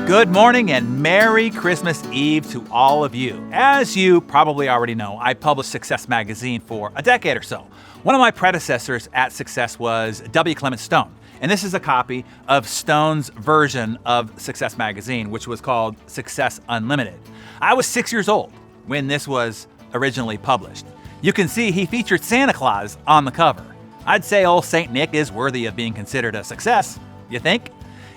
Good morning and Merry Christmas Eve to all of you. As you probably already know, I published Success Magazine for a decade or so. One of my predecessors at Success was W. Clement Stone, and this is a copy of Stone's version of Success Magazine, which was called Success Unlimited. I was 6 years old when this was originally published. You can see he featured Santa Claus on the cover. I'd say old St. Nick is worthy of being considered a success, you think?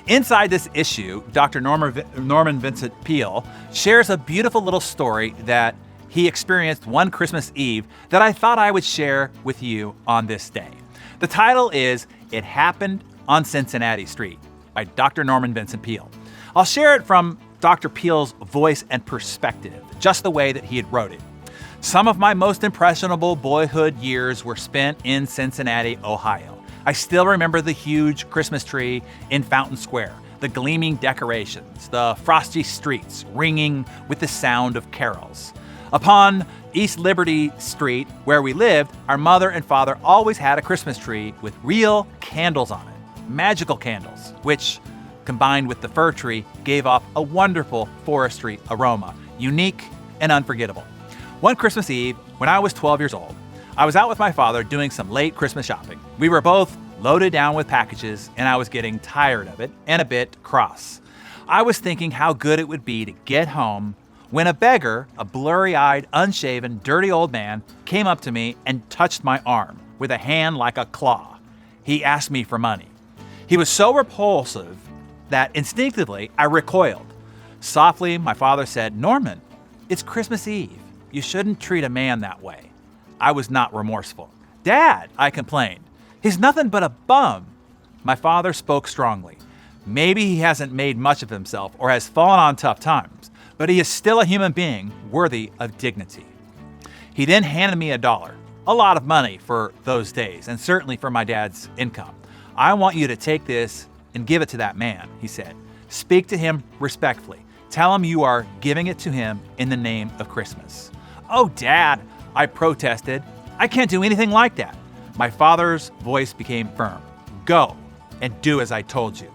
Inside this issue, Dr. Norman Vincent Peale shares a beautiful little story that he experienced one Christmas Eve that I thought I would share with you on this day. The title is It Happened on Cincinnati Street by Dr. Norman Vincent Peale. I'll share it from Dr. Peale's voice and perspective, just the way that he had wrote it. Some of my most impressionable boyhood years were spent in Cincinnati, Ohio. I still remember the huge Christmas tree in Fountain Square, the gleaming decorations, the frosty streets ringing with the sound of carols. Upon East Liberty Street, where we lived, our mother and father always had a Christmas tree with real candles on it, magical candles, which, combined with the fir tree, gave off a wonderful forestry aroma, unique and unforgettable. One Christmas Eve, when I was 12 years old, I was out with my father doing some late Christmas shopping. We were both loaded down with packages, and I was getting tired of it and a bit cross. I was thinking how good it would be to get home when a beggar, a blurry-eyed, unshaven, dirty old man, came up to me and touched my arm with a hand like a claw. He asked me for money. He was so repulsive that instinctively I recoiled. Softly, my father said, "Norman, it's Christmas Eve. You shouldn't treat a man that way." I was not remorseful. "Dad," I complained, "he's nothing but a bum." My father spoke strongly. Maybe he hasn't made much of himself or has fallen on tough times, but he is still a human being worthy of dignity. He then handed me $1, a lot of money for those days, and certainly for my dad's income. "I want you to take this and give it to that man," he said. "Speak to him respectfully. Tell him you are giving it to him in the name of Christmas." "Oh, Dad," I protested. "I can't do anything like that." My father's voice became firm. "Go and do as I told you."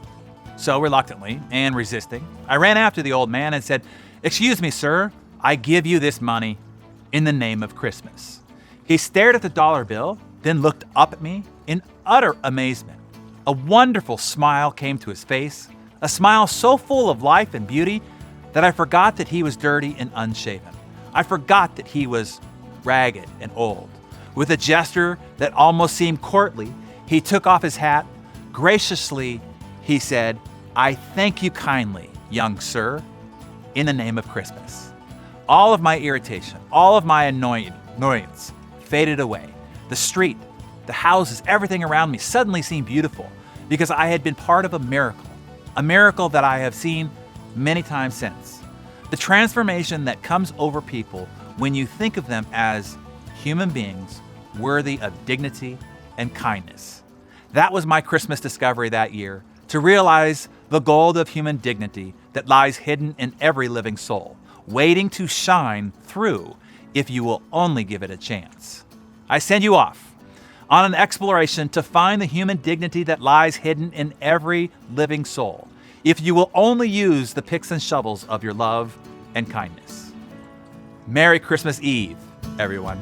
So reluctantly and resisting, I ran after the old man and said, "Excuse me, sir, I give you this money in the name of Christmas." He stared at the dollar bill, then looked up at me in utter amazement. A wonderful smile came to his face, a smile so full of life and beauty that I forgot that he was dirty and unshaven. I forgot that he was ragged and old. With a gesture that almost seemed courtly, he took off his hat. Graciously, he said, "I thank you kindly, young sir, in the name of Christmas." All of my irritation, all of my annoyance faded away. The street, the houses, everything around me suddenly seemed beautiful because I had been part of a miracle that I have seen many times since. The transformation that comes over people when you think of them as human beings worthy of dignity and kindness. That was my Christmas discovery that year, to realize the gold of human dignity that lies hidden in every living soul, waiting to shine through if you will only give it a chance. I send you off on an exploration to find the human dignity that lies hidden in every living soul, if you will only use the picks and shovels of your love and kindness. Merry Christmas Eve, everyone.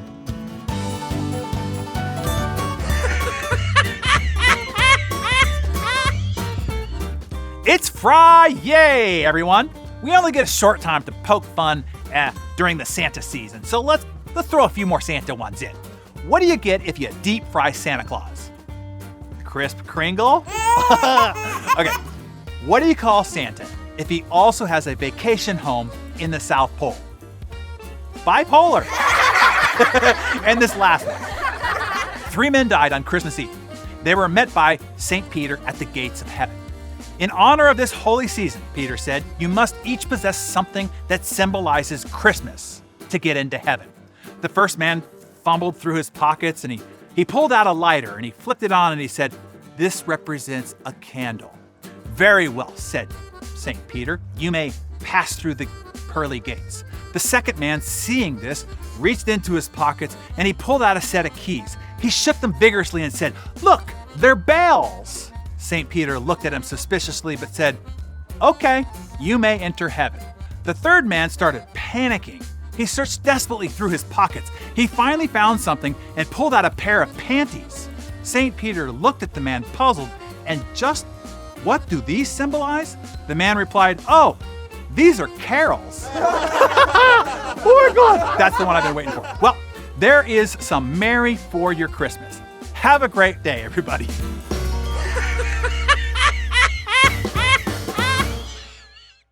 It's Friday, everyone. We only get a short time to poke fun during the Santa season, so let's throw a few more Santa ones in. What do you get if you deep fry Santa Claus? Crisp Kringle? Okay, what do you call Santa if he also has a vacation home in the South Pole? Bipolar. And this last one. 3 men died on Christmas Eve. They were met by St. Peter at the gates of heaven. "In honor of this holy season," Peter said, "you must each possess something that symbolizes Christmas to get into heaven." The first man fumbled through his pockets and he pulled out a lighter and he flipped it on and he said, "This represents a candle." "Very well," said St. Peter, "you may pass through the pearly gates." The second man, seeing this, reached into his pockets and he pulled out a set of keys. He shook them vigorously and said, "Look, they're bells." St. Peter looked at him suspiciously but said, "Okay, you may enter heaven. The third man started panicking. He searched desperately through his pockets. He finally found something and pulled out a pair of panties. St. Peter looked at the man puzzled, and just what do these symbolize? The man replied, oh, these are carols. Oh my God, that's the one I've been waiting for. Well, there is some Merry for your Christmas. Have a great day, everybody.